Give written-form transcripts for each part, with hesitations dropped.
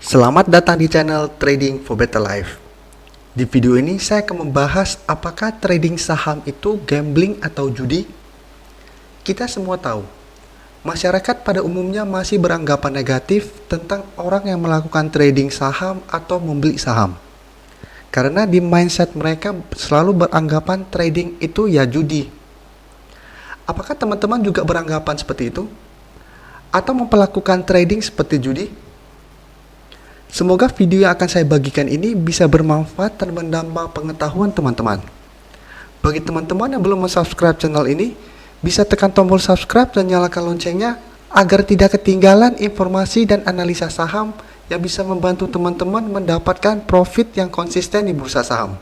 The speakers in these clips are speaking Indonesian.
Selamat datang di channel Trading for Better Life. Di video ini saya akan membahas apakah trading saham itu gambling atau judi. Kita semua tahu, masyarakat pada umumnya masih beranggapan negatif tentang orang yang melakukan trading saham atau membeli saham. Karena di mindset mereka selalu beranggapan trading itu ya judi. Apakah teman-teman juga beranggapan seperti itu? Atau memperlakukan trading seperti judi? Semoga video yang akan saya bagikan ini bisa bermanfaat dan menambah pengetahuan teman-teman. Bagi teman-teman yang belum subscribe channel ini, bisa tekan tombol subscribe dan nyalakan loncengnya agar tidak ketinggalan informasi dan analisa saham yang bisa membantu teman-teman mendapatkan profit yang konsisten di bursa saham.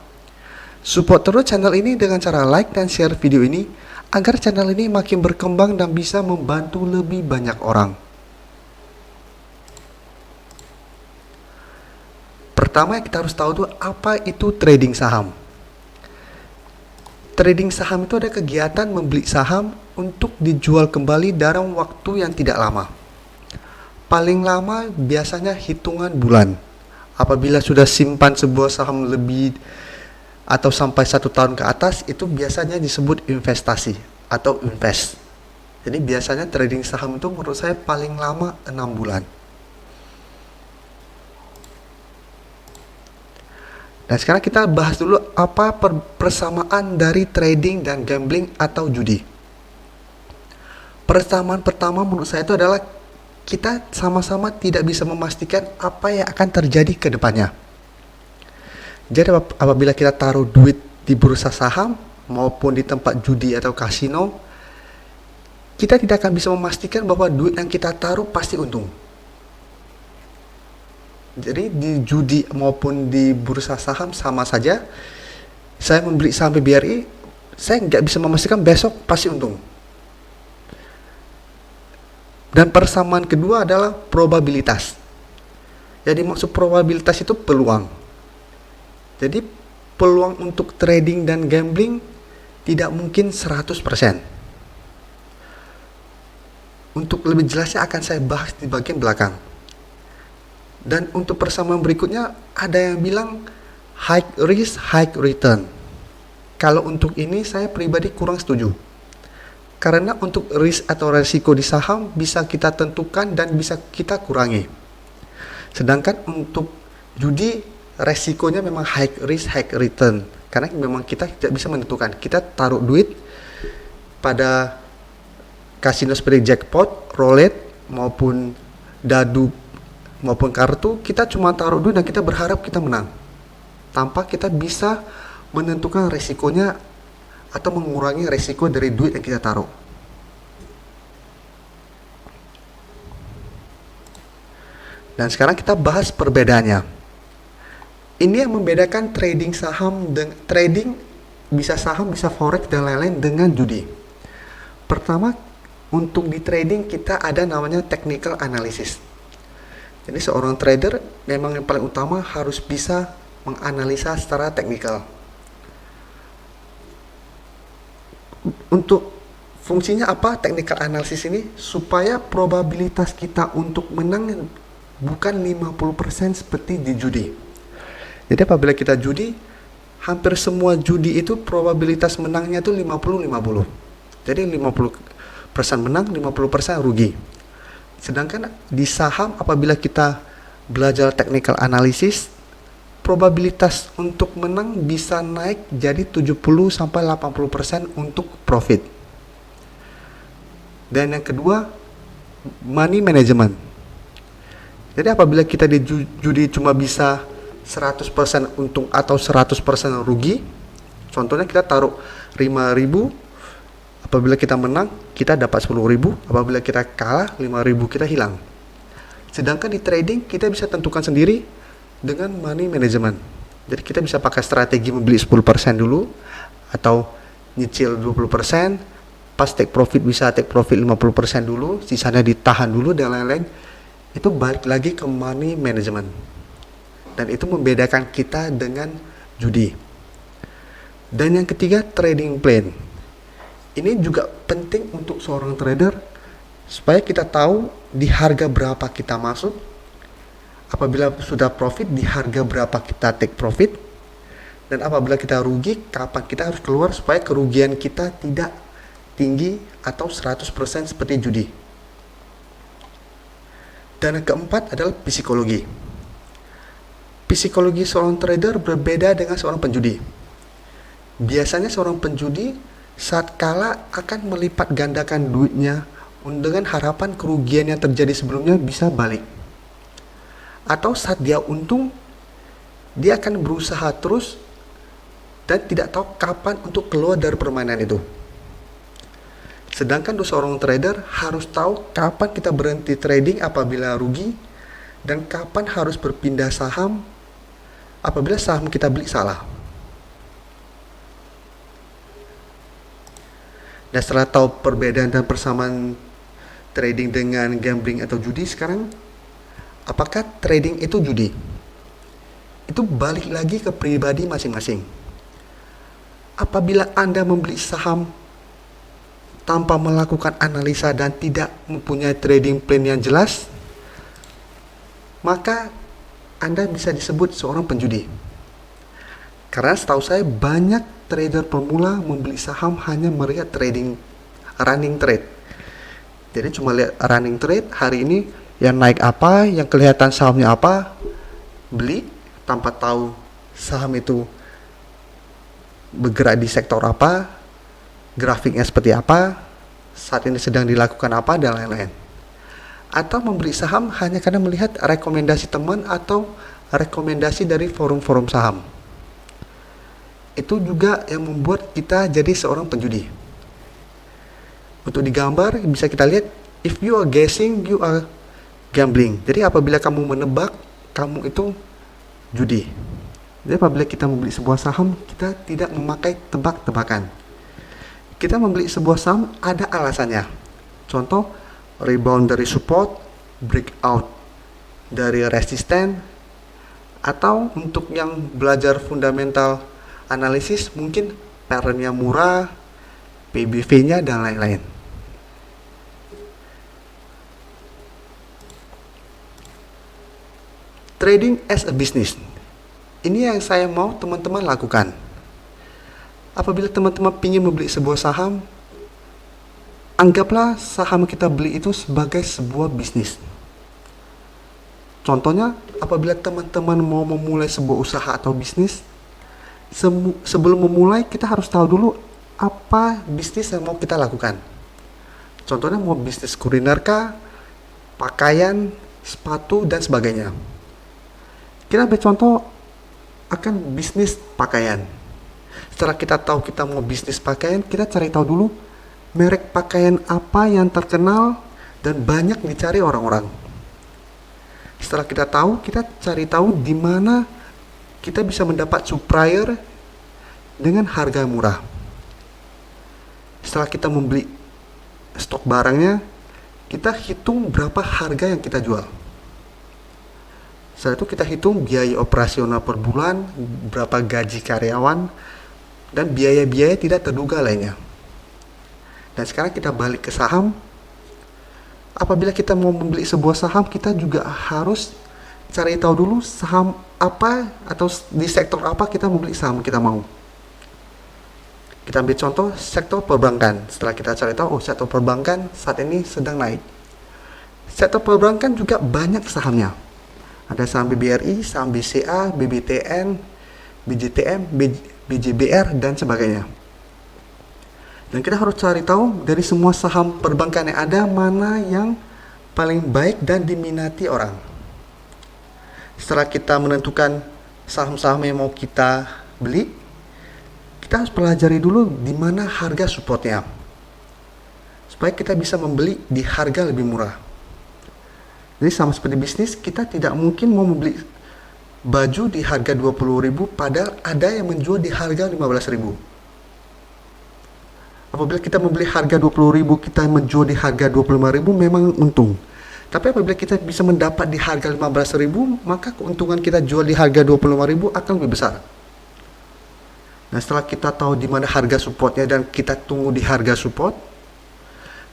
Support terus channel ini dengan cara like dan share video ini agar channel ini makin berkembang dan bisa membantu lebih banyak orang. Pertama yang kita harus tahu tuh apa itu trading saham. Trading saham itu ada kegiatan membeli saham untuk dijual kembali dalam waktu yang tidak lama. Paling lama biasanya hitungan bulan. Apabila sudah simpan sebuah saham lebih atau sampai 1 tahun ke atas, itu biasanya disebut investasi atau invest. Jadi biasanya trading saham itu menurut saya paling lama 6 bulan. Nah, sekarang kita bahas dulu apa persamaan dari trading dan gambling atau judi. Persamaan pertama menurut saya itu adalah kita sama-sama tidak bisa memastikan apa yang akan terjadi ke depannya. Jadi apabila kita taruh duit di bursa saham maupun di tempat judi atau kasino, kita tidak akan bisa memastikan bahwa duit yang kita taruh pasti untung. Jadi di judi maupun di bursa saham sama saja. Saya membeli saham BRI, saya nggak bisa memastikan besok pasti untung. Dan persamaan kedua adalah probabilitas. Jadi maksud probabilitas itu peluang. Jadi peluang untuk trading dan gambling tidak mungkin 100%. Untuk lebih jelasnya akan saya bahas di bagian belakang. Dan untuk persamaan berikutnya ada yang bilang high risk, high return. Kalau untuk ini saya pribadi kurang setuju. Karena untuk risk atau resiko di saham bisa kita tentukan dan bisa kita kurangi. Sedangkan untuk judi resikonya memang high risk, high return. Karena memang kita tidak bisa menentukan. Kita taruh duit pada kasino seperti jackpot, roulette maupun dadu maupun kartu, kita cuma taruh duit dan kita berharap kita menang tanpa kita bisa menentukan resikonya atau mengurangi resiko dari duit yang kita taruh. Dan sekarang kita bahas perbedaannya. Ini yang membedakan trading saham dengan trading bisa saham, bisa forex dan lain-lain dengan judi. Pertama, untuk di trading kita ada namanya technical analysis. Jadi seorang trader memang yang paling utama harus bisa menganalisa secara teknikal. Untuk fungsinya apa technical analysis ini? Supaya probabilitas kita untuk menang bukan 50% seperti di judi. Jadi apabila kita judi, hampir semua judi itu probabilitas menangnya itu 50-50. Jadi 50% menang, 50% rugi. Sedangkan di saham apabila kita belajar technical analysis, probabilitas untuk menang bisa naik jadi 70-80% untuk profit. Dan yang kedua, money management. Jadi apabila kita di judi cuma bisa 100% untung atau 100% rugi, contohnya kita taruh 5.000, apabila kita menang, kita dapat 10.000. Apabila kita kalah, 5.000 kita hilang. Sedangkan di trading, kita bisa tentukan sendiri dengan money management. Jadi kita bisa pakai strategi membeli 10% dulu, atau nyicil 20%, pas take profit bisa take profit 50% dulu, sisanya ditahan dulu, dan lain-lain. Itu balik lagi ke money management. Dan itu membedakan kita dengan judi. Dan yang ketiga, trading plan. Ini juga penting untuk seorang trader supaya kita tahu di harga berapa kita masuk, Apabila sudah profit, di harga berapa kita take profit, dan apabila kita rugi, kapan kita harus keluar supaya kerugian kita tidak tinggi atau 100% seperti judi. Dan yang keempat adalah psikologi. Psikologi seorang trader berbeda dengan seorang penjudi. Biasanya seorang penjudi saat kalah akan melipat gandakan duitnya dengan harapan kerugian yang terjadi sebelumnya bisa balik. Atau saat dia untung, dia akan berusaha terus dan tidak tahu kapan untuk keluar dari permainan itu. Sedangkan seorang trader harus tahu kapan kita berhenti trading apabila rugi dan kapan harus berpindah saham apabila saham kita beli salah. Dan setelah tahu perbedaan dan persamaan trading dengan gambling atau judi, sekarang apakah trading itu judi? Itu balik lagi ke pribadi masing-masing. Apabila Anda membeli saham tanpa melakukan analisa dan tidak mempunyai trading plan yang jelas, maka Anda bisa disebut seorang penjudi. Karena setahu saya banyak trader pemula membeli saham hanya melihat trading running trade. Jadi cuma lihat running trade, hari ini yang naik apa, yang kelihatan sahamnya apa, beli tanpa tahu saham itu bergerak di sektor apa, grafiknya seperti apa, saat ini sedang dilakukan apa, dan lain-lain. Atau membeli saham hanya karena melihat rekomendasi teman atau rekomendasi dari forum-forum saham. Itu juga yang membuat kita jadi seorang penjudi. Untuk digambar bisa kita lihat, if you are guessing, you are gambling. Jadi apabila kamu menebak, kamu itu judi. Jadi apabila kita membeli sebuah saham, kita tidak memakai tebak-tebakan. Kita membeli sebuah saham ada alasannya. Contoh, rebound dari support, breakout dari resisten, atau untuk yang belajar fundamental analisis mungkin patternnya murah, PBV-nya, dan lain-lain. Trading as a business. Ini yang saya mau teman-teman lakukan. Apabila teman-teman ingin membeli sebuah saham, anggaplah saham kita beli itu sebagai sebuah bisnis. Contohnya, apabila teman-teman mau memulai sebuah usaha atau bisnis, sebelum memulai kita harus tahu dulu apa bisnis yang mau kita lakukan. Contohnya mau bisnis kuliner kah, pakaian, sepatu, dan sebagainya. Kita ambil contoh akan bisnis pakaian. Setelah kita tahu kita mau bisnis pakaian, kita cari tahu dulu merek pakaian apa yang terkenal dan banyak dicari orang-orang. Setelah kita tahu, kita cari tahu di mana kita bisa mendapat supplier dengan harga murah. Setelah kita membeli stok barangnya, kita hitung berapa harga yang kita jual. Setelah itu kita hitung biaya operasional per bulan, berapa gaji karyawan, dan biaya-biaya tidak terduga lainnya. Dan sekarang kita balik ke saham. Apabila kita mau membeli sebuah saham, kita juga harus cari tahu dulu saham apa atau di sektor apa kita membeli saham kita mau. Kita ambil contoh sektor perbankan. Setelah kita cari tahu, sektor perbankan saat ini sedang naik. Sektor perbankan juga banyak sahamnya. Ada saham BBRI, saham BCA, BBTN, BJTM, BJBR, dan sebagainya. Dan kita harus cari tahu dari semua saham perbankan yang ada, mana yang paling baik dan diminati orang. Setelah kita menentukan saham-saham yang mau kita beli, kita harus pelajari dulu di mana harga supportnya, supaya kita bisa membeli di harga lebih murah. Jadi sama seperti bisnis, kita tidak mungkin mau membeli baju di harga 20.000 padahal ada yang menjual di harga 15.000. Apabila kita membeli harga 20.000, kita menjual di harga 25.000, memang untung. Tapi apabila kita bisa mendapat di harga 15.000, maka keuntungan kita jual di harga 25.000 akan lebih besar. Nah, setelah kita tahu di mana harga supportnya dan kita tunggu di harga support,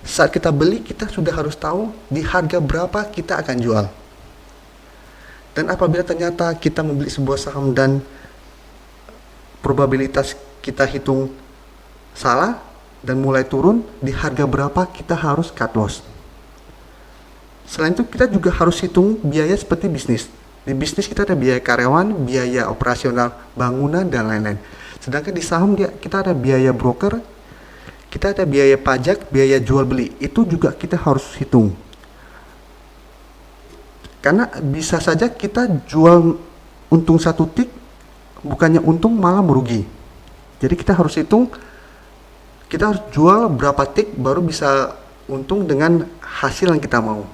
saat kita beli kita sudah harus tahu di harga berapa kita akan jual. Dan apabila ternyata kita membeli sebuah saham dan probabilitas kita hitung salah dan mulai turun, di harga berapa kita harus cut loss. Selain itu kita juga harus hitung biaya seperti bisnis. Di bisnis kita ada biaya karyawan, biaya operasional bangunan, dan lain-lain. Sedangkan di saham kita ada biaya broker, kita ada biaya pajak, biaya jual beli. Itu juga kita harus hitung. Karena bisa saja kita jual untung 1 tik, bukannya untung malah merugi. Jadi kita harus hitung, kita harus jual berapa tik baru bisa untung dengan hasil yang kita mau.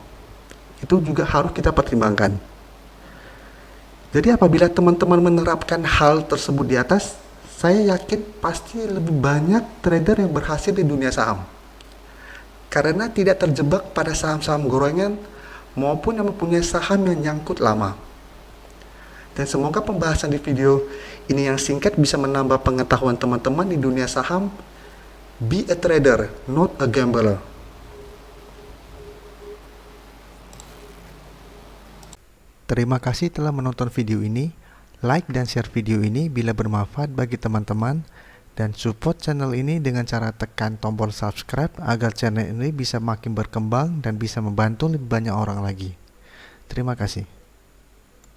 Itu juga harus kita pertimbangkan. Jadi apabila teman-teman menerapkan hal tersebut di atas, saya yakin pasti lebih banyak trader yang berhasil di dunia saham. Karena tidak terjebak pada saham-saham gorengan maupun yang mempunyai saham yang nyangkut lama. Dan semoga pembahasan di video ini yang singkat bisa menambah pengetahuan teman-teman di dunia saham. Be a trader, not a gambler. Terima kasih telah menonton video ini. Like dan share video ini bila bermanfaat bagi teman-teman. Dan support channel ini dengan cara tekan tombol subscribe agar channel ini bisa makin berkembang dan bisa membantu lebih banyak orang lagi. Terima kasih.